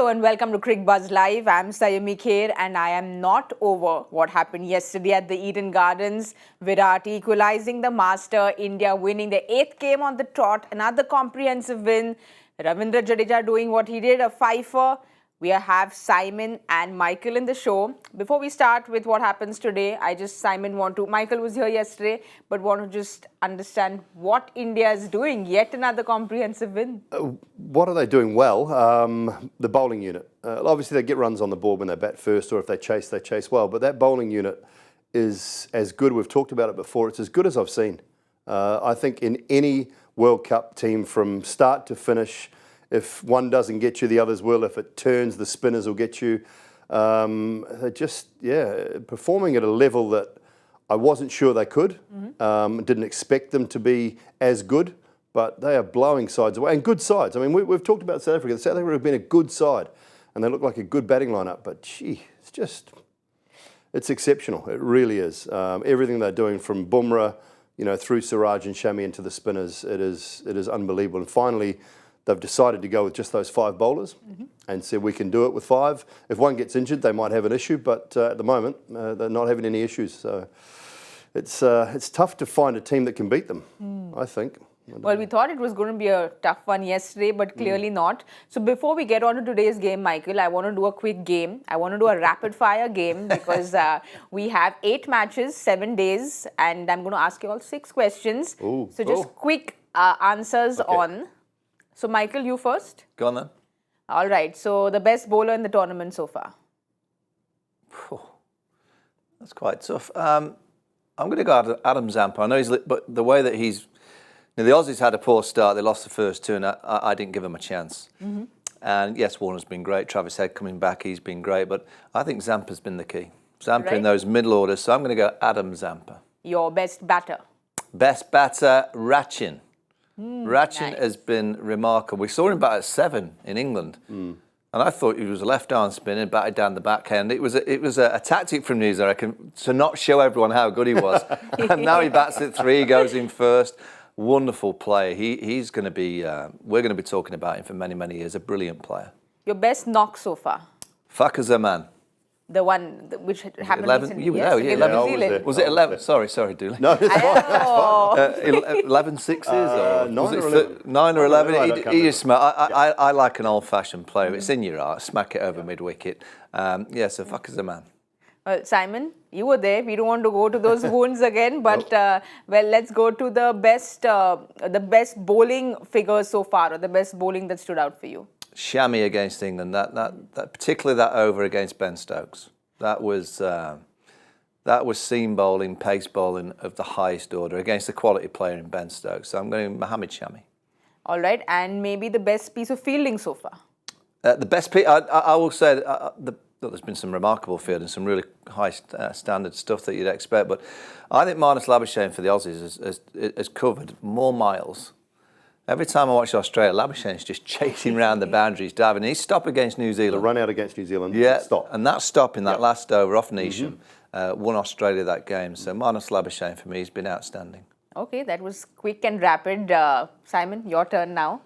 Hello and welcome to Cricbuzz Live. I'm Saiyami Kher and I am not over what happened yesterday at the Eden Gardens. Virat equalizing the master, India winning the 8th game on the trot, another comprehensive win. Ravindra Jadeja doing what he did, a fifer. We have Simon and Michael in the show. Before we start with what happens today, Michael was here yesterday, but want to just understand what India is doing. Yet another comprehensive win. What are they doing well? The bowling unit. Obviously, they get runs on the board when they bat first, or if they chase well. But that bowling unit is as good. We've talked about it before. It's as good as I've seen. I think in any World Cup team from start to finish, if one doesn't get you, the others will. If it turns, the spinners will get you. They're just, performing at a level that I wasn't sure they could. Didn't expect them to be as good, but they are blowing sides away, and good sides. I mean, we've talked about South Africa. South Africa have been a good side, and they look like a good batting lineup, but gee, it's exceptional. It really is. Everything they're doing from Bumrah, through Siraj and Shami into the spinners, it is unbelievable. And finally, they've decided to go with just those 5 bowlers and said we can do it with 5. If one gets injured, they might have an issue, but at the moment, they're not having any issues. So it's tough to find a team that can beat them, I think. Well, we thought it was going to be a tough one yesterday, but clearly not. So before we get on to today's game, Michael, I want to do a quick game. I want to do a rapid-fire game because we have 8 matches, 7 days, and I'm going to ask you all 6 questions. Ooh. So just quick answers on. So, Michael, you first. Go on then. All right. So, the best bowler in the tournament so far? That's quite tough. I'm going to go Adam Zampa. I know but the way that he's... the Aussies had a poor start. They lost the first 2, and I didn't give him a chance. And yes, Warner's been great. Travis Head coming back, he's been great. But I think Zampa's been the key. Zampa in those middle orders. So I'm going to go Adam Zampa. Your best batter? Best batter, Rachin. Rachin has been remarkable. We saw him bat at 7 in England, and I thought he was a left-arm spinner, batted down the backhand. It was a tactic from News, I reckon, to not show everyone how good he was. And now he bats at 3, goes in first. Wonderful player. He's going to be. We're going to be talking about him for many, many years. A brilliant player. Your best knock so far? Fuck as a man. The one which happened 11, recently. you were there, Yes, yeah. New Zealand. Was it 11? Sorry, Dooley. No, it's fine. 11 sixes or 9 was it or 11? 9 or 11. He is remember. smart. I like an old-fashioned player. It's in your art. Smack it over mid-wicket. So fuck as a man. Well, Simon, you were there. We don't want to go to those wounds again, but let's go to the best bowling figures so far, or the best bowling that stood out for you. Shami against England. That particularly that over against Ben Stokes. That was seam bowling, pace bowling of the highest order against a quality player in Ben Stokes. So I'm going Mohammed Shami. All right, and maybe the best piece of fielding so far. The best piece, I will say, there's been some remarkable fielding, some really high standard stuff that you'd expect. But I think Marnus Labuschagne for the Aussies has covered more miles. Every time I watch Australia, Labuschagne's just chasing around the boundaries, diving. He stopped against New Zealand. The run out against New Zealand. Yeah, stop. And that stop in that last over off Neesham won Australia that game. So Marnus Labuschagne for me has been outstanding. Okay, that was quick and rapid. Simon, your turn now.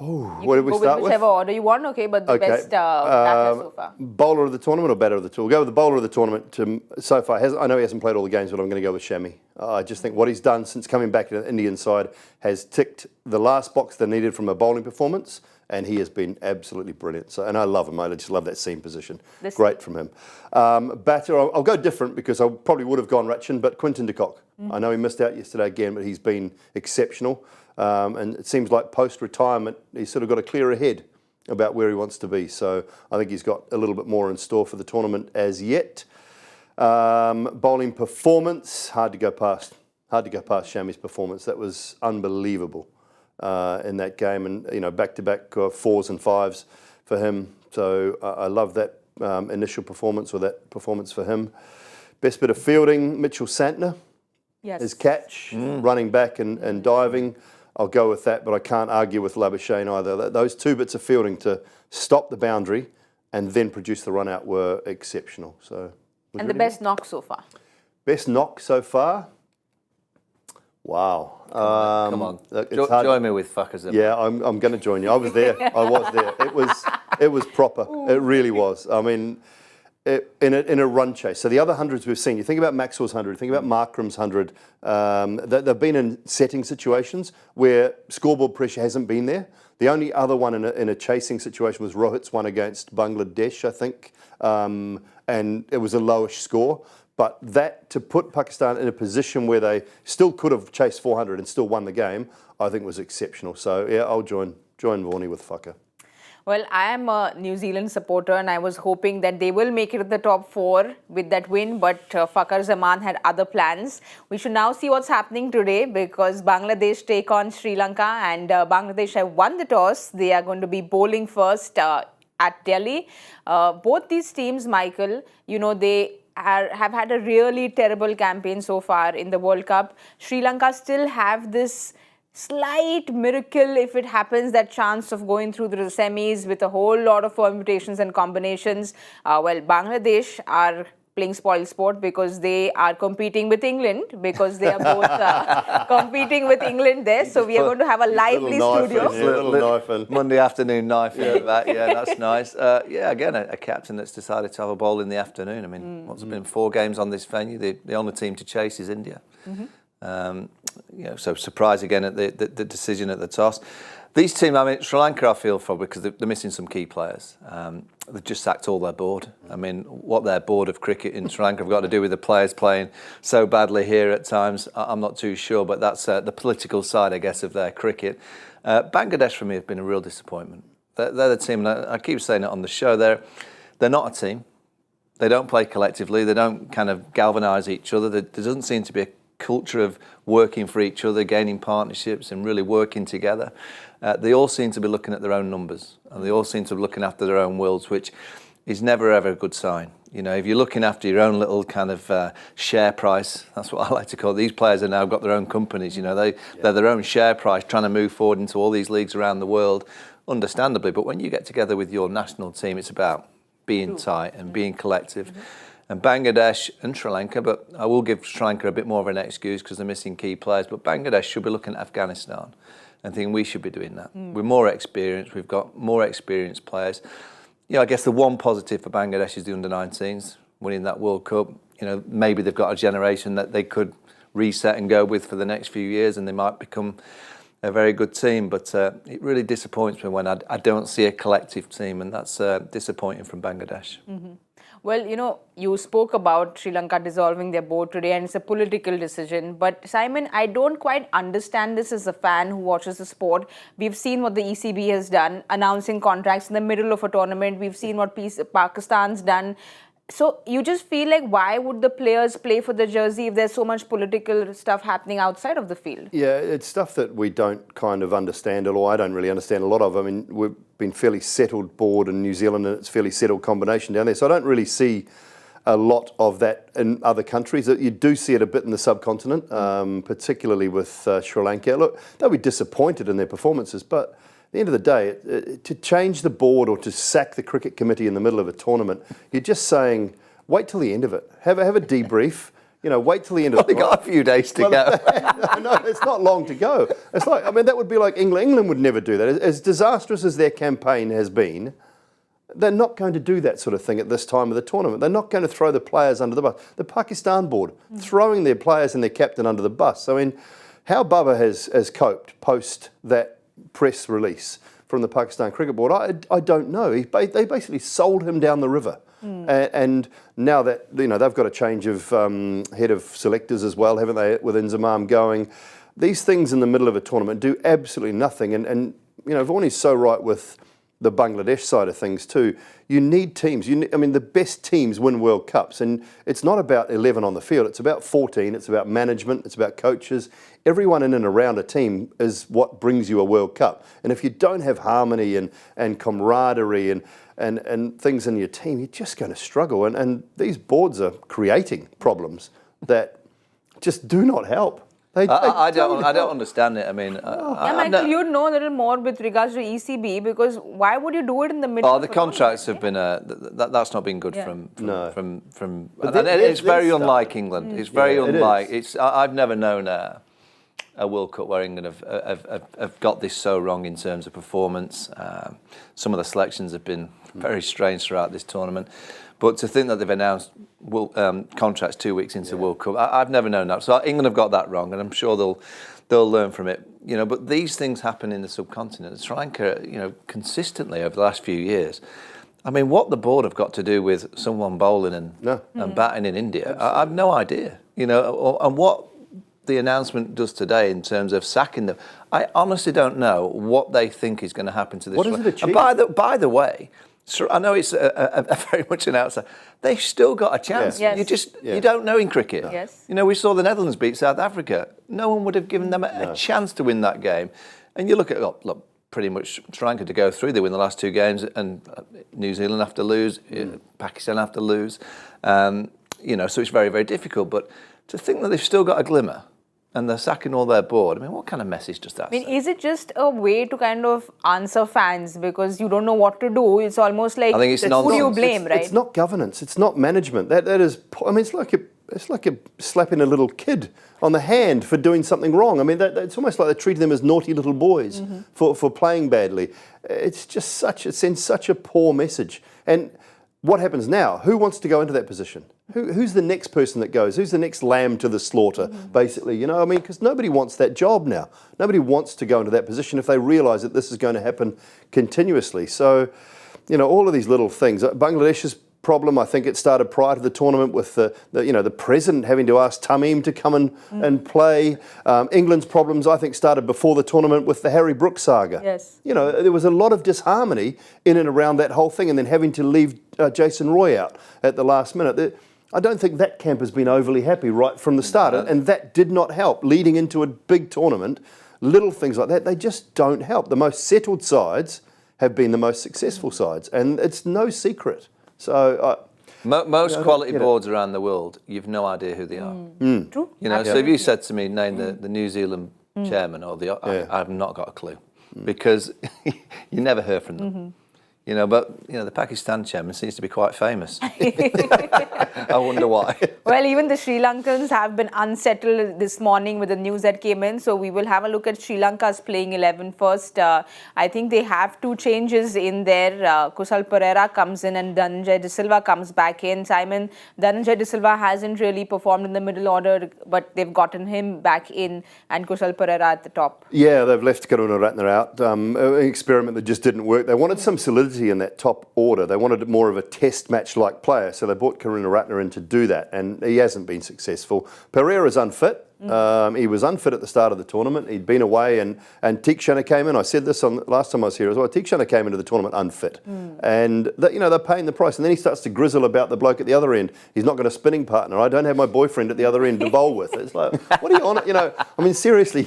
Oh, what did we start with? Whichever order you want, but the best batter so far. Bowler of the tournament or batter of the tournament? We'll go with the bowler of the tournament so far. I know he hasn't played all the games, but I'm going to go with Shami. I just think what he's done since coming back to the Indian side has ticked the last box they needed from a bowling performance, and he has been absolutely brilliant. So, and I love him. I just love that seam position. Great from him. Batter, I'll go different because I probably would have gone Rachin, but Quinton de Kock. I know he missed out yesterday again, but he's been exceptional. And it seems like post-retirement, he's sort of got a clearer head about where he wants to be. So I think he's got a little bit more in store for the tournament as yet. Bowling performance, hard to go past Shami's performance. That was unbelievable in that game, and back-to-back 4s and 5s for him. So I love that initial performance, or that performance for him. Best bit of fielding, Mitchell Santner. Yes. His catch, running back and diving. I'll go with that, but I can't argue with Labuschagne either. Those 2 bits of fielding to stop the boundary and then produce the run out were exceptional. So. And the best knock so far? Best knock so far? Wow. Come on. Join me with fuckers. Yeah, I'm going to join you. I was there. I was there. It was proper. It really was. I mean, in a run chase. So the other hundreds we've seen, you think about Maxwell's 100, think about Markram's 100, they've been in setting situations where scoreboard pressure hasn't been there. The only other one in a chasing situation was Rohit's one against Bangladesh, I think, and it was a lowish score. But that, to put Pakistan in a position where they still could have chased 400 and still won the game, I think was exceptional. So yeah, I'll join Vaughanie with Whaka. Well, I am a New Zealand supporter and I was hoping that they will make it to the top 4 with that win, but Fakhar Zaman had other plans. We should now see what's happening today because Bangladesh take on Sri Lanka and Bangladesh have won the toss. They are going to be bowling first at Delhi. Both these teams, Michael, you know, they have had a really terrible campaign so far in the World Cup. Sri Lanka still have this slight miracle, if it happens, that chance of going through the semis with a whole lot of permutations and combinations. Well, Bangladesh are playing spoil sport because they are competing with England, because they are both competing with England there. So we are going to have a lively studio. Little knife in. Monday afternoon knife in that. Yeah, that's nice. Yeah, again, a captain that's decided to have a bowl in the afternoon. I mean, what's been 4 games on this venue? The only team to chase is India. You know, so surprise again at the decision at the toss. These teams, I mean, Sri Lanka I feel for because they're missing some key players. They've just sacked all their board. I mean, what their board of cricket in Sri Lanka have got to do with the players playing so badly here at times, I'm not too sure, but that's the political side, I guess, of their cricket. Bangladesh for me have been a real disappointment. They're the team, and I keep saying it on the show, they're not a team. They don't play collectively. They don't kind of galvanise each other. There doesn't seem to be a culture of working for each other, gaining partnerships and really working together. They all seem to be looking at their own numbers and they all seem to be looking after their own wills, which is never ever a good sign. You know, if you're looking after your own little kind of share price, that's what I like to call it. These players have now got their own companies, you know, they're their own share price trying to move forward into all these leagues around the world, understandably. But when you get together with your national team, it's about being tight and being collective. And Bangladesh and Sri Lanka, but I will give Sri Lanka a bit more of an excuse because they're missing key players, but Bangladesh should be looking at Afghanistan and thinking we should be doing that. We're more experienced, we've got more experienced players. You know, I guess the one positive for Bangladesh is the under-19s, winning that World Cup. You know, maybe they've got a generation that they could reset and go with for the next few years and they might become a very good team, but it really disappoints me when I don't see a collective team, and that's disappointing from Bangladesh. Well, you know, you spoke about Sri Lanka dissolving their board today and it's a political decision. But Simon, I don't quite understand this as a fan who watches the sport. We've seen what the ECB has done, announcing contracts in the middle of a tournament. We've seen what Pakistan's done. So you just feel like, why would the players play for the jersey if there's so much political stuff happening outside of the field? Yeah, it's stuff that we don't kind of understand, or I don't really understand a lot of. I mean, we've been fairly settled board in New Zealand and it's fairly settled combination down there. So I don't really see a lot of that in other countries. You do see it a bit in the subcontinent, particularly with Sri Lanka. Look, they'll be disappointed in their performances, but at the end of the day, to change the board or to sack the cricket committee in the middle of a tournament, you're just saying, wait till the end of it. Have a debrief. You know, wait till the end of it. They've got a few days to go. No, it's not long to go. It's like, I mean, that would be like England. England would never do that. As disastrous as their campaign has been, they're not going to do that sort of thing at this time of the tournament. They're not going to throw the players under the bus. The Pakistan board, throwing their players and their captain under the bus. I mean, how Bubba has coped post that press release from the Pakistan Cricket Board, I don't know. They basically sold him down the river. And now that, you know, they've got a change of head of selectors as well, haven't they, with Inzamam going. These things in the middle of a tournament do absolutely nothing. And you know, Vaughani's so right with the Bangladesh side of things too. You need teams. I mean, the best teams win World Cups. And it's not about 11 on the field. It's about 14. It's about management. It's about coaches. Everyone in and around a team is what brings you a World Cup. And if you don't have harmony and camaraderie and things in your team, you're just going to struggle. And these boards are creating problems that just do not help. I don't understand it. I mean, Michael, you'd know a little more with regards to ECB, because why would you do it in the middle? Oh, the contracts have been that's not been good from. And it's very unlike England. It's very unlike. I've never known a World Cup where England have got this so wrong in terms of performance. Some of the selections have been very strange throughout this tournament. But to think that they've announced contracts 2 weeks into the World Cup, I've never known that. So England have got that wrong, and I'm sure they'll learn from it. You know, but these things happen in the subcontinent. Sri Lanka, you know, consistently over the last few years. I mean, what the board have got to do with someone bowling and batting in India, I've no idea. You know, and what the announcement does today in terms of sacking them, I honestly don't know what they think is going to happen to this. What does it achieve? And by the way, so I know it's a very much an outside. They've still got a chance. Yeah. Yes. You don't know in cricket. Yes. You know, we saw the Netherlands beat South Africa. No one would have given them a chance to win that game. And you look at pretty much Sri Lanka to go through. They win the last two games, and New Zealand have to lose, Pakistan have to lose. You know, so it's very, very difficult. But to think that they've still got a glimmer, and they're sacking all their board. I mean, what kind of message does that say? Is it just a way to kind of answer fans because you don't know what to do? It's almost like, I think it's who do you blame, right? It's not governance. It's not management. That is. I mean, it's like a slapping a little kid on the hand for doing something wrong. I mean, it's almost like they're treating them as naughty little boys for playing badly. It's just it sends such a poor message. And what happens now? Who wants to go into that position? Who's the next person that goes? Who's the next lamb to the slaughter, basically? You know, I mean, because nobody wants that job now. Nobody wants to go into that position if they realise that this is going to happen continuously. So, you know, all of these little things. Bangladesh's problem, I think it started prior to the tournament with the president having to ask Tamim to come and play. England's problems, I think, started before the tournament with the Harry Brooks saga. Yes. You know, there was a lot of disharmony in and around that whole thing, and then having to leave Jason Roy out at the last minute. I don't think that camp has been overly happy right from the start, and that did not help. Leading into a big tournament, little things like that, they just don't help. The most settled sides have been the most successful sides, and it's no secret. So most quality boards around the world, you've no idea who they are. True. You know, so if you said to me, name the New Zealand chairman or I've not got a clue because you never hear from them. You know, but you know the Pakistan chairman seems to be quite famous. I wonder why. Well, even the Sri Lankans have been unsettled this morning with the news that came in. So we will have a look at Sri Lanka's playing 11 first. I think they have two changes in there. Kusal Perera comes in and Dhananjay De Silva comes back in. Simon, Dhananjay De Silva hasn't really performed in the middle order, but they've gotten him back in and Kusal Perera at the top. yeah, they've left Karunaratne out. An experiment that just didn't work. They wanted some solidity in that top order. They wanted more of a test match-like player, so they brought Karunaratne in to do that, and he hasn't been successful. Pereira's unfit. He was unfit at the start of the tournament. He'd been away, and Tikshana came in. I said this last time I was here as well. Tikshana came into the tournament unfit, and they're paying the price. And then he starts to grizzle about the bloke at the other end. He's not got a spinning partner. I don't have my boyfriend at the other end to bowl with. It's like, what are you on? You know, I mean, seriously,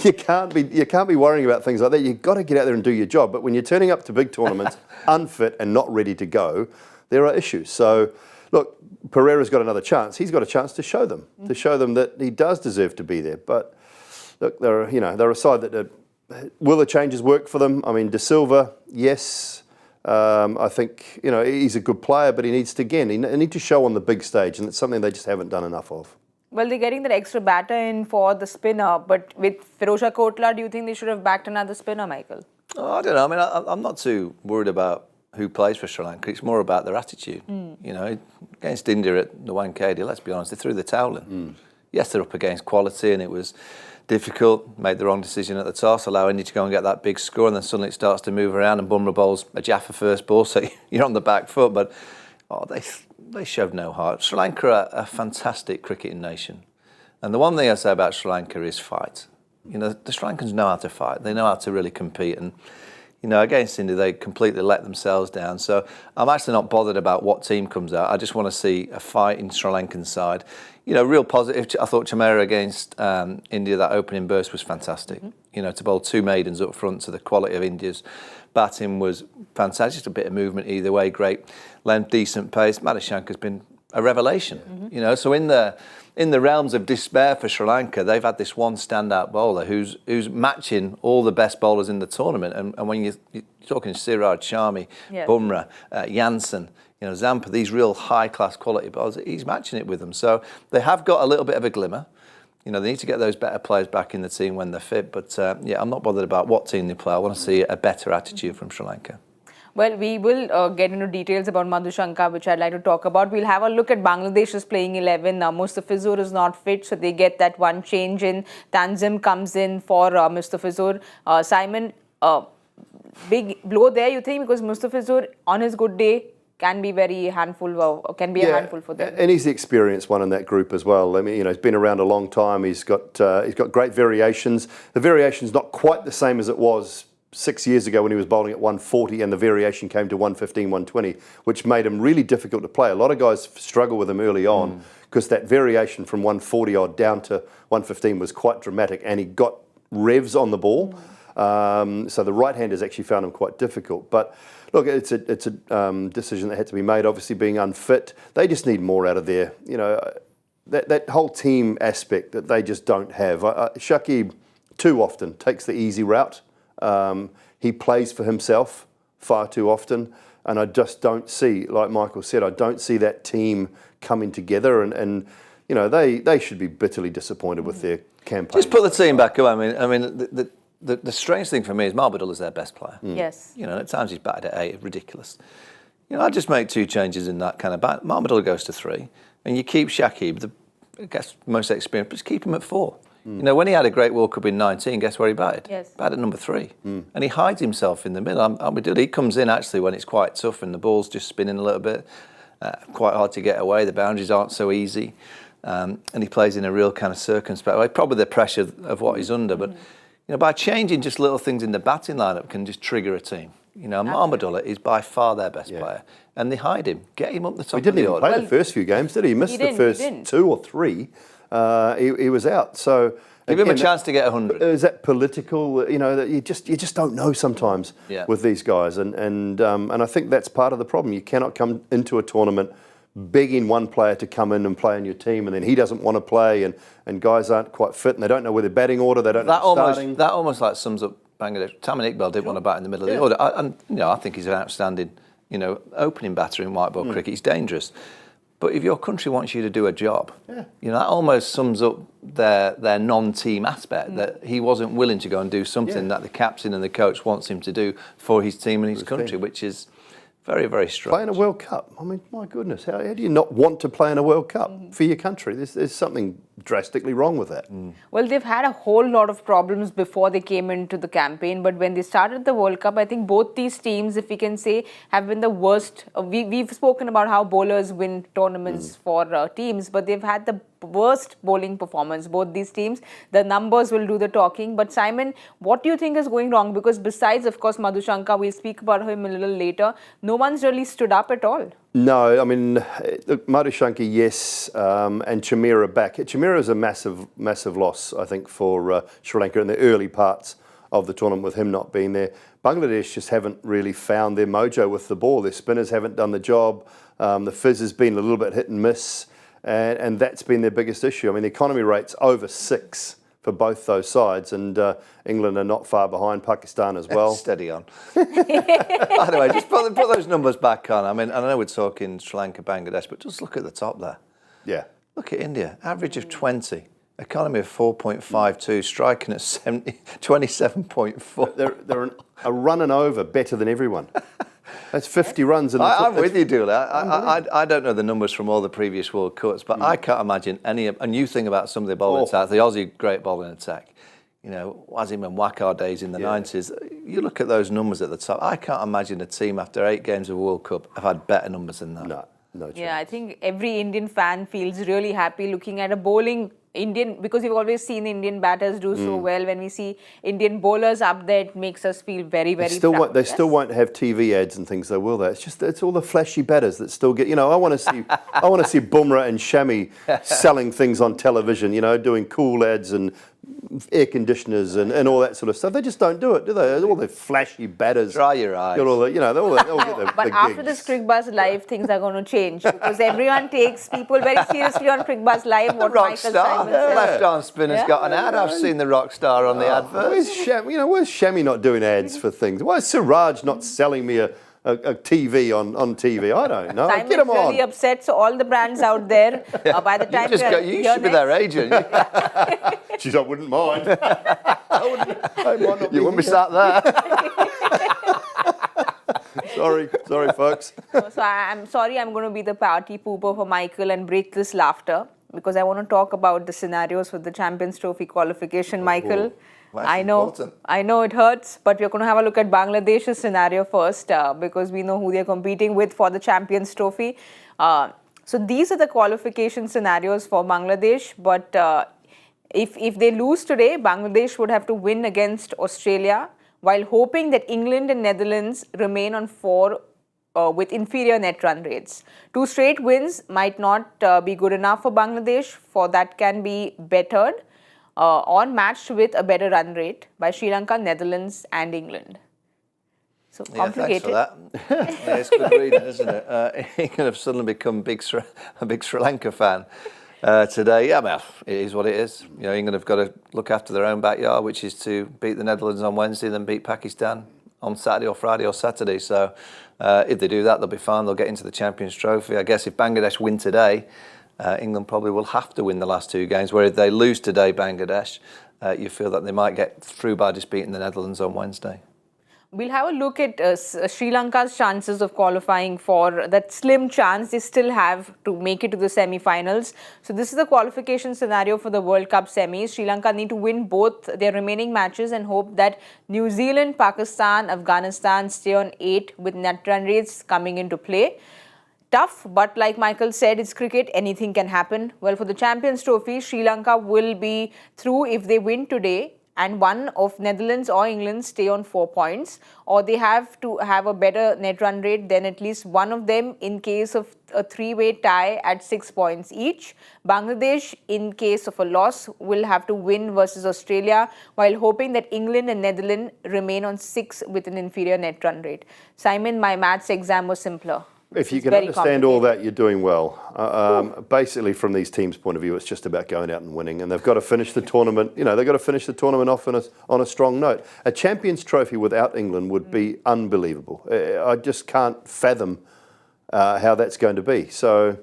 you can't be worrying about things like that. You've got to get out there and do your job. But when you're turning up to big tournaments unfit and not ready to go, there are issues. So, look, Pereira's got another chance. He's got a chance to show them that he does deserve to be there. But look, they're a side that will the changes work for them? I mean, De Silva, yes. I think he's a good player, but he needs to need to show on the big stage, and it's something they just haven't done enough of. Well, they're getting that extra batter in for the spinner, but with Firozshah Kotla, do you think they should have backed another spinner, Michael? Oh, I don't know. I mean, I'm not too worried about who plays for Sri Lanka. It's more about their attitude. You know, against India at the Wankhede, let's be honest, they threw the towel in. Yes, they're up against quality, and it was difficult. Made the wrong decision at the toss, allow India to go and get that big score, and then suddenly it starts to move around, and Bumrah bowls a Jaffa first ball, so you're on the back foot. But they showed no heart. Sri Lanka are a fantastic cricketing nation, and the one thing I say about Sri Lanka is fight. You know, the Sri Lankans know how to fight. They know how to really compete, and against India, they completely let themselves down. So I'm actually not bothered about what team comes out. I just want to see a fight in Sri Lankan side. Real positive. I thought Chamera against India, that opening burst was fantastic. To bowl two maidens up front to the quality of India's batting was fantastic. Just a bit of movement either way, great length, decent pace. Madhushanka's been a revelation. So in the realms of despair for Sri Lanka, they've had this one standout bowler who's matching all the best bowlers in the tournament. And when you're talking Siraj, Sharmi, Bumrah, Jansen, Zampa, these real high-class quality bowlers, he's matching it with them. So they have got a little bit of a glimmer. You know, they need to get those better players back in the team when they're fit. But yeah, I'm not bothered about what team they play. I want to see a better attitude from Sri Lanka. Well, we will get into details about Madhushanka, which I'd like to talk about. We'll have a look at Bangladesh's playing 11. Mustafizur is not fit, so they get that one change in. Tanzim comes in for Mustafizur. Simon, big blow there, you think? Because Mustafizur, on his good day, can be very handful, can be a handful for them. And he's the experienced one in that group as well. I mean, you know, he's been around a long time. He's got great variations. The variation's not quite the same as it was 6 years ago when he was bowling at 140 and the variation came to 115, 120, which made him really difficult to play. A lot of guys struggle with him early on because that variation from 140 odd down to 115 was quite dramatic, and he got revs on the ball. So the right-handers actually found him quite difficult. But look, it's a decision that had to be made. Obviously, being unfit, they just need more out of there. You know, that whole team aspect that they just don't have. Shakib too often takes the easy route. He plays for himself far too often, and I just don't see, like Michael said, I don't see that team coming together, and you know, they should be bitterly disappointed with their campaign. Just put the team back up. I mean, the strange thing for me is Doull is their best player. Yes. You know, at times he's batted at 8, ridiculous. You know, I just make 2 changes in that kind of bat. Doull goes to 3, and you keep Shakib, I guess most experienced, but just keep him at 4. You know, when he had a great World Cup in 19, guess where he batted? Yes. Batted at number 3. And he hides himself in the middle. He comes in actually when it's quite tough and the ball's just spinning a little bit. Quite hard to get away. The boundaries aren't so easy. And he plays in a real kind of circumspect way. Probably the pressure of what he's under. But, you know, by changing just little things in the batting lineup can just trigger a team. You know, Doull is by far their best player. And they hide him. Get him up the top of the order. He didn't even play the first few games, did he? He missed the first 2 or 3. He was out. So give him a chance to get 100. Is that political? You know, that you just don't know sometimes with these guys, and I think that's part of the problem. You cannot come into a tournament begging one player to come in and play on your team, and then he doesn't want to play, and guys aren't quite fit, and they don't know where their batting order. They don't know starting. That almost like sums up Bangladesh. Taman Iqbal didn't want to bat in the middle of the order, and you know, I think he's an outstanding, you know, opening batter in white ball cricket. He's dangerous. But if your country wants you to do a job, you know, that almost sums up their non-team aspect, that he wasn't willing to go and do something that the captain and the coach wants him to do for his team and his country, which is very, very strange. Playing a World Cup. I mean, my goodness, how do you not want to play in a World Cup for your country? There's something drastically wrong with that. Well, they've had a whole lot of problems before they came into the campaign, but when they started the World Cup, I think both these teams, if we can say, have been the worst. We've spoken about how bowlers win tournaments for teams, but they've had the worst bowling performance, both these teams. The numbers will do the talking. But Simon, what do you think is going wrong? Because besides, of course, Madhushanka, we'll speak about him a little later, no one's really stood up at all. No, I mean, look, Madhushanka, yes, and Chamira back. Chamira is a massive loss, I think, for Sri Lanka in the early parts of the tournament with him not being there. Bangladesh just haven't really found their mojo with the ball. Their spinners haven't done the job. The fizz has been a little bit hit and miss, and that's been their biggest issue. I mean, the economy rate's over 6 for both those sides, and England are not far behind, Pakistan as well. Steady on. By the way, just put those numbers back on. I mean, I know we're talking Sri Lanka, Bangladesh, but just look at the top there. Yeah. Look at India, average of 20, economy of 4.52, striking at 27.4. They're a run and over better than everyone. That's 50 runs. I'm with you, Doull. I don't know the numbers from all the previous World Cups, but I can't imagine any. And you think about some of the bowling attacks, the Aussie great bowling attack. You know, Wasim and Wakar days in the 90s. You look at those numbers at the top. I can't imagine a team after 8 games of World Cup have had better numbers than that. No chance. Yeah, I think every Indian fan feels really happy looking at a bowling Indian, because we've always seen Indian batters do so well. When we see Indian bowlers up there, it makes us feel very, very proud. They still won't have TV ads and things, though, will they? It's all the flashy batters that still get. You know, I want to see Bumrah and Shami selling things on television. You know, doing cool ads and air conditioners and all that sort of stuff. They just don't do it, do they? All the flashy batters. Dry your eyes. Got all the, you know, they'll get the But after this Cricbuzz Live, things are going to change because everyone takes people very seriously on Cricbuzz Live. What rock Michael star. Simon said. Left arm spinner's got an ad. I've seen the rock star on the advert. Where's Shami not doing ads for things? Why is Siraj not selling me a TV on TV. I don't know. Simon's Get them really on. upset. So all the brands out there, by the time You should be their agent. She's, I wouldn't mind. I might not You wouldn't be sat there. Sorry, folks. So I'm sorry, I'm going to be the party pooper for Michael and break this laughter because I want to talk about the scenarios for the Champions Trophy qualification, Michael. That's I know, important. I know it hurts, but we're going to have a look at Bangladesh's scenario first because we know who they're competing with for the Champions Trophy. So these are the qualification scenarios for Bangladesh, but if they lose today, Bangladesh would have to win against Australia while hoping that England and Netherlands remain on 4 with inferior net run rates. 2 straight wins might not be good enough for Bangladesh, for that can be bettered or matched with a better run rate by Sri Lanka, Netherlands and England. So complicated. Yeah, thanks for that. Yeah, it's good reading, isn't it? England have suddenly become a big Sri Lanka fan today. Yeah, well, it is what it is. You know, England have got to look after their own backyard, which is to beat the Netherlands on Wednesday, then beat Pakistan on Saturday or Friday or Saturday. So if they do that, they'll be fine. They'll get into the Champions Trophy. I guess if Bangladesh win today, England probably will have to win the last 2 games. Where if they lose today, Bangladesh, you feel that they might get through by just beating the Netherlands on Wednesday. We'll have a look at Sri Lanka's chances of qualifying for that slim chance they still have to make it to the semi-finals. So this is the qualification scenario for the World Cup semis. Sri Lanka need to win both their remaining matches and hope that New Zealand, Pakistan, Afghanistan stay on 8 with net run rates coming into play. Tough, but like Michael said, it's cricket, anything can happen. Well, for the Champions Trophy, Sri Lanka will be through if they win today and one of Netherlands or England stay on 4 points, or they have to have a better net run rate than at least one of them in case of a 3-way tie at 6 points each. Bangladesh, in case of a loss, will have to win versus Australia while hoping that England and Netherlands remain on 6 with an inferior net run rate. Simon, my maths exam was simpler. If you can understand all that, you're doing well. Basically, from these teams' point of view, it's just about going out and winning, and they've got to finish the tournament. You know, they've got to finish the tournament off on a strong note. A Champions Trophy without England would be unbelievable. I just can't fathom how that's going to be. So,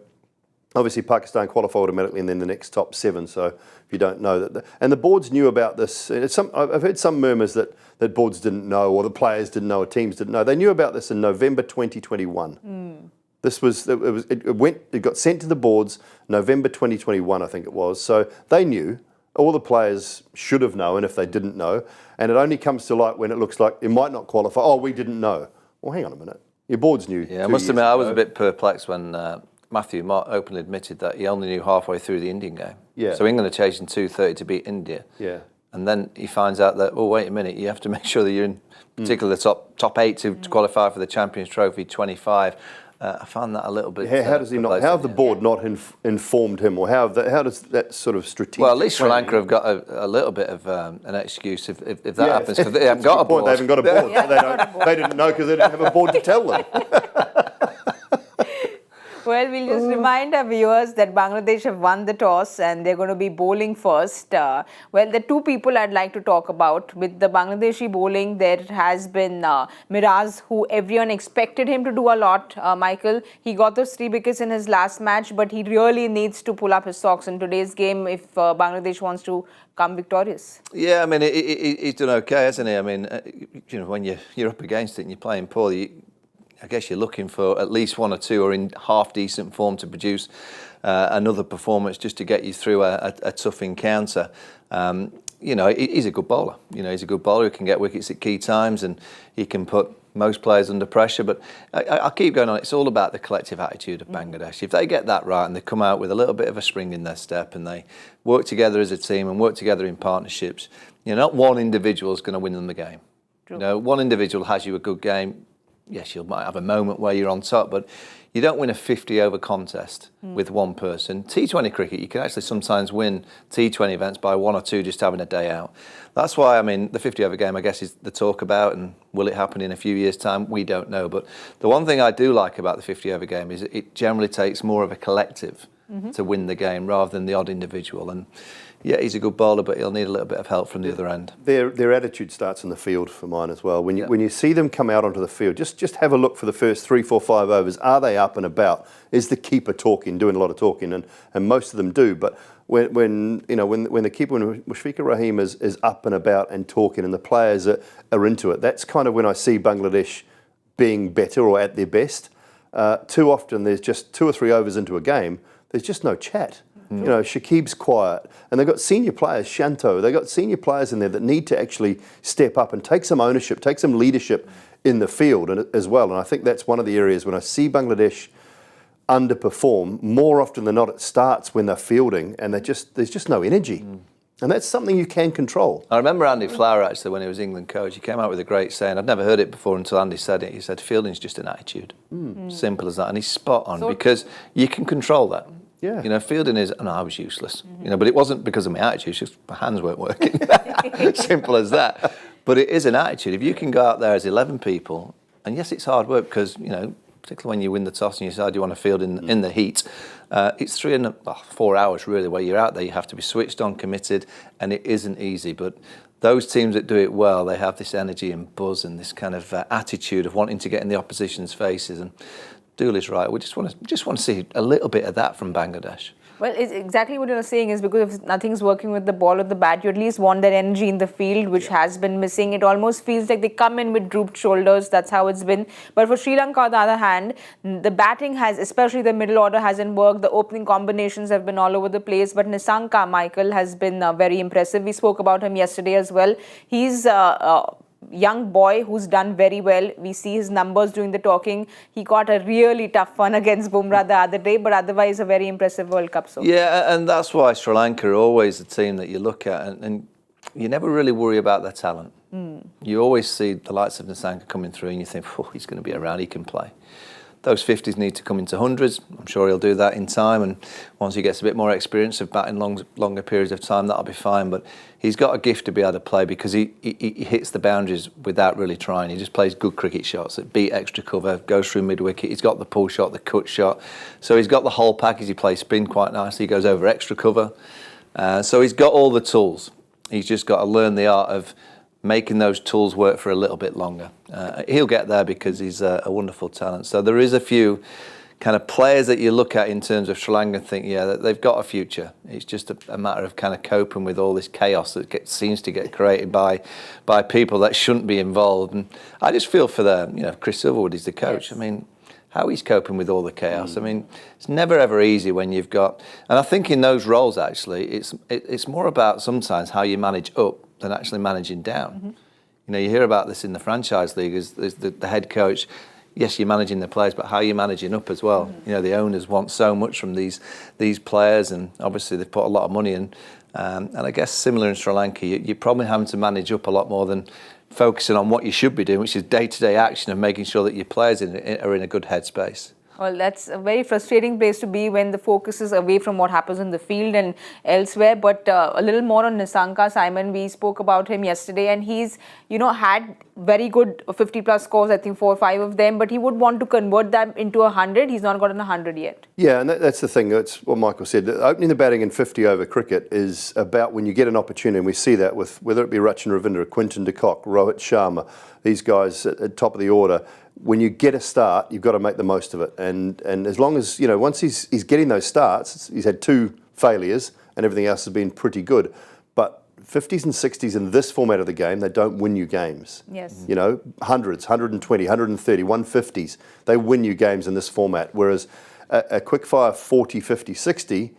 obviously, Pakistan qualify automatically, and then the next top 7. So, if you don't know that, and the boards knew about this. I've heard some murmurs that boards didn't know, or the players didn't know, or teams didn't know. They knew about this in November 2021. This was it got sent to the boards November 2021, I think it was. So they knew. All the players should have known if they didn't know, and it only comes to light when it looks like it might not qualify. Oh, we didn't know. Well, hang on a minute. Your boards knew. Yeah, I must admit, I was a bit perplexed when Matthew Mott openly admitted that he only knew halfway through the Indian game. Yeah. So England are chasing 230 to beat India. Yeah. And then he finds out that, oh, wait a minute, you have to make sure that you're in particularly the top 8 to qualify for the Champions Trophy 25. I found that a little bit. How does he not? How have the board not informed him, or how does that sort of strategic? Well, at least Sri Lanka have got a little bit of an excuse if that happens, because they haven't got a board. They haven't got a board. They didn't know because they didn't have a board to tell them. Well, we'll just remind our viewers that Bangladesh have won the toss and they're going to be bowling first. Well, there are 2 people I'd like to talk about. With the Bangladeshi bowling, there has been Miraz, who everyone expected him to do a lot. Michael, he got those 3 wickets in his last match, but he really needs to pull up his socks in today's game if Bangladesh wants to come victorious. Yeah, I mean, he's done okay, hasn't he? I mean, you know, when you're up against it and you're playing poorly, I guess you're looking for at least 1 or 2 or in half decent form to produce another performance just to get you through a tough encounter. You know, he's a good bowler. You know, he's a good bowler who can get wickets at key times and he can put most players under pressure. But I'll keep going on. It's all about the collective attitude of Bangladesh. If they get that right and they come out with a little bit of a spring in their step and they work together as a team and work together in partnerships, you know, not one individual is going to win them the game. True. You know, one individual has you a good game. Yes, you might have a moment where you're on top, but you don't win a 50-over contest with one person. T20 cricket, you can actually sometimes win T20 events by 1 or 2 just having a day out. That's why, I mean, the 50-over game, I guess, is the talk about, and will it happen in a few years' time? We don't know. But the one thing I do like about the 50-over game is it generally takes more of a collective to win the game rather than the odd individual. And yeah, he's a good bowler, but he'll need a little bit of help from the other end. Their attitude starts in the field for mine as well. When you see them come out onto the field, just have a look for the first 3, 4, 5 overs. Are they up and about? Is the keeper talking, doing a lot of talking? And most of them do. But when the keeper, when Mushfiqur Rahim is up and about and talking, and the players are into it, that's kind of when I see Bangladesh being better or at their best. Too often there's just 2 or 3 overs into a game, there's just no chat. Shakib's quiet, and they've got senior players, Shanto, they've got senior players in there that need to actually step up and take some ownership, take some leadership in the field as well. And I think that's one of the areas when I see Bangladesh underperform, more often than not it starts when they're fielding and there's just no energy. And that's something you can control. I remember Andy Flower, actually, when he was England coach, he came out with a great saying. I'd never heard it before until Andy said it. He said, fielding's just an attitude. Simple as that. And he's spot on, because you can control that. Yeah. Fielding is, I was useless. But it wasn't because of my attitude, it's just my hands weren't working. Simple as that. But it is an attitude. If you can go out there as 11 people, and yes, it's hard work because, particularly when you win the toss and you decide you want to field in the heat, it's 4 hours really where you're out there. You have to be switched on, committed, and it isn't easy. But those teams that do it well, they have this energy and buzz and this kind of attitude of wanting to get in the opposition's faces. And Doull is right. We just want to see a little bit of that from Bangladesh. Well, it's exactly what you're saying is because if nothing's working with the ball or the bat, you at least want that energy in the field, which has been missing. It almost feels like they come in with drooped shoulders. That's how it's been. But for Sri Lanka, on the other hand, the batting has, especially the middle order, hasn't worked. The opening combinations have been all over the place. But Nissanka, Michael, has been very impressive. We spoke about him yesterday as well. He's young boy who's done very well. We see his numbers doing the talking. He got a really tough one against Bumrah the other day, but otherwise a very impressive World Cup. So yeah, and that's why Sri Lanka are always the team that you look at, and you never really worry about their talent. You always see the likes of Nissanka coming through and you think, he's going to be around, he can play. Those 50s need to come into 100s. I'm sure he'll do that in time, and once he gets a bit more experience of batting longer periods of time, that'll be fine. But he's got a gift to be able to play because he hits the boundaries without really trying. He just plays good cricket shots that beat extra cover, goes through mid-wicket. He's got the pull shot, the cut shot. So he's got the whole package. He plays spin quite nicely. He goes over extra cover. So he's got all the tools. He's just got to learn the art of making those tools work for a little bit longer. He'll get there because he's a wonderful talent. So there is a few kind of players that you look at in terms of Sri Lanka and think, yeah, they've got a future. It's just a matter of kind of coping with all this chaos that seems to get created by people that shouldn't be involved. And I just feel for Chris Silverwood is the coach. Yes. I mean, how he's coping with all the chaos. I mean, it's never ever easy when you've got, and I think in those roles actually, it's more about sometimes how you manage up than actually managing down. You hear about this in the franchise league as the head coach. Yes, you're managing the players, but how are you managing up as well? The owners want so much from these players, and obviously they've put a lot of money in. And I guess similar in Sri Lanka, you're probably having to manage up a lot more than focusing on what you should be doing, which is day-to-day action of making sure that your players are in a good headspace. Well, that's a very frustrating place to be when the focus is away from what happens in the field and elsewhere. But a little more on Nissanka, Simon. We spoke about him yesterday, and he's, had very good 50-plus scores, I think 4 or 5 of them, but he would want to convert them into 100. He's not gotten 100 yet. Yeah, and that's the thing. That's what Michael said. Opening the batting in 50-over cricket is about when you get an opportunity, and we see that with whether it be Rachin Ravindra, Quinton de Kock, Rohit Sharma, these guys at top of the order. When you get a start, you've got to make the most of it. And as long as, once he's getting those starts, he's had 2 failures and everything else has been pretty good. But 50s and 60s in this format of the game, they don't win you games. Yes. 100s, 120, 130, 150s, they win you games in this format. Whereas a quick-fire 40, 50, 60,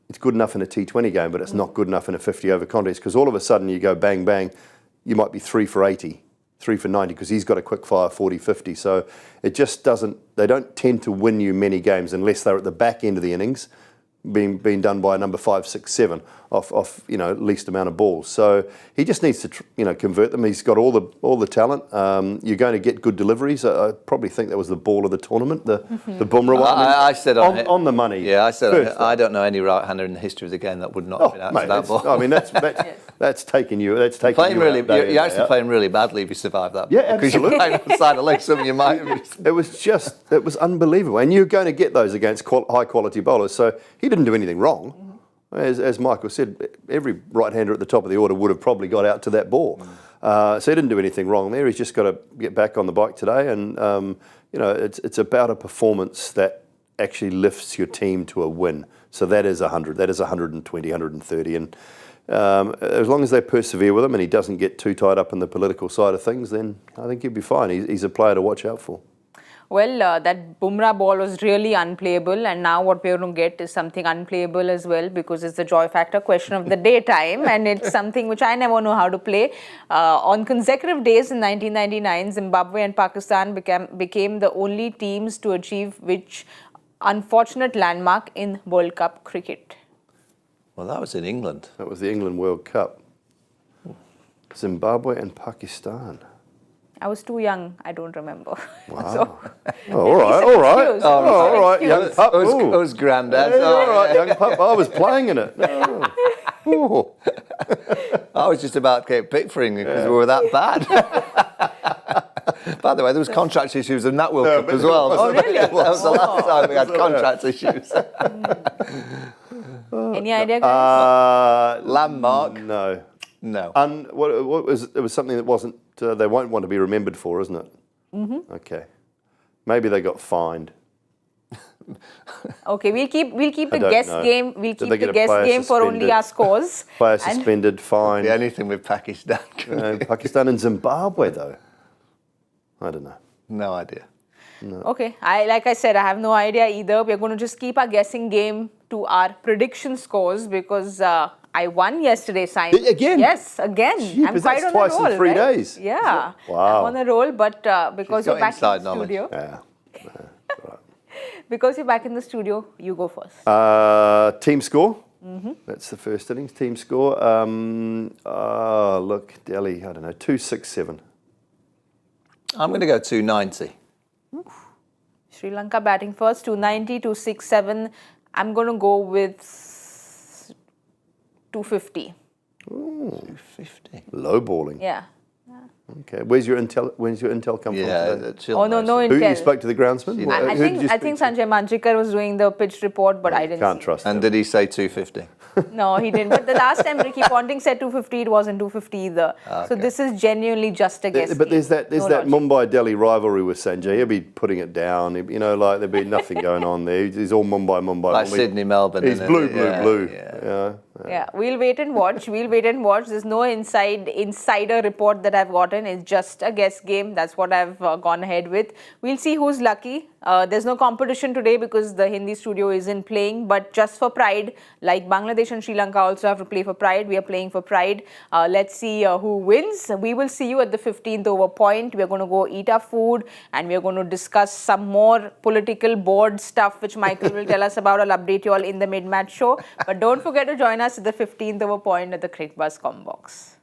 it's good enough in a T20 game, but it's not good enough in a 50-over contest because all of a sudden you go bang, bang, you might be 3 for 80. 3 for 90 because he's got a quick fire 40-50. So it just they don't tend to win you many games unless they're at the back end of the innings being done by a number 5, 6, 7. off least amount of balls. So he just needs to convert them. He's got all the talent. You're going to get good deliveries. I probably think that was the ball of the tournament, the Bumrah one. I said on the money. Yeah, I said I don't know any right-hander in the history of the game that would not have been out to that ball. I mean, that's taking you. That's taking playing you really. You're actually out. playing really badly if you survive that. Yeah, because you're playing outside the leg. Something you might. It was unbelievable, and you're going to get those against high quality bowlers. So he didn't do anything wrong, as Michael said. Every right-hander at the top of the order would have probably got out to that ball. So he didn't do anything wrong there. He's just got to get back on the bike today, and it's about a performance that actually lifts your team to a win. So that is 100. That is 120, 130, and as long as they persevere with him and he doesn't get too tied up in the political side of things, then I think he'll be fine. He's a player to watch out for. Well, that Bumrah ball was really unplayable, and now what we're going to get is something unplayable as well, because it's the joy factor question of the daytime, and it's something which I never know how to play. On consecutive days in 1999, Zimbabwe and Pakistan became the only teams to achieve which unfortunate landmark in World Cup cricket? Well, that was in England. That was the England World Cup. Zimbabwe and Pakistan. I was too young. I don't remember. Wow. So, all right. All right, young pup. It was granddad. Hey, all right, young pup. I was playing in it. Oh. I was just about to get pickfording because we were that bad. By the way, there was contract issues in that World Cup as well. Oh, really? That was the last time we had contract issues. any idea, guys? Landmark? No. No. What was it? Was something that wasn't. They won't want to be remembered for, isn't it? Mm-hmm. Okay. Maybe they got fined. Okay, we'll keep the don't guess know. game. We'll Did keep they the get a guess player game for only suspended? our scores. Player And- suspended, fined. Anything with Pakistan. Pakistan and Zimbabwe, though. I don't know. No idea. No. Okay, like I said, I have no idea either. We're going to just keep our guessing game to our prediction scores because I won yesterday, Simon. Again? Yes, again. Jeepers, I'm quite that's on twice a roll, in 3 right? days. Yeah. Wow. I'm on a roll, but because She's you're got back in inside the knowledge. studio, Yeah. because you're back in the studio, you go first. Team score. Mm-hmm. That's the first innings. Team score. Look, Delhi, I don't know, 267. I'm going to go 290. Sri Lanka batting first, 290, 267. I'm going to go with 250. 250. Low balling. Yeah. Okay. Where's your intel come from today? Chill Oh, no most. intel. Who you spoke to the groundsman? I think Sanjay Manjikar was doing the pitch report, but I didn't Can't see. trust And him. did he say 250? No, he didn't. But the last time Ricky Ponting said 250, it wasn't 250 either. So this is genuinely just a guess. But there's that No logic. Mumbai-Delhi rivalry with Sanjay. He'll be putting it down. Like there'll be nothing going on there. He's all Mumbai. Like Sydney, Melbourne. He's isn't blue. it? Yeah. Yeah, we'll wait and watch. There's no insider report that I've gotten. It's just a guess game. That's what I've gone ahead with. We'll see who's lucky. There's no competition today because the Hindi studio isn't playing. But just for pride, like Bangladesh and Sri Lanka also have to play for pride. We are playing for pride. Let's see who wins. We will see you at the 15th over point. We're going to go eat our food and we're going to discuss some more political board stuff, which Michael will tell us about. I'll update you all in the mid-match show. But don't forget to join us at the 15th over point at the Cricbuzz Combox.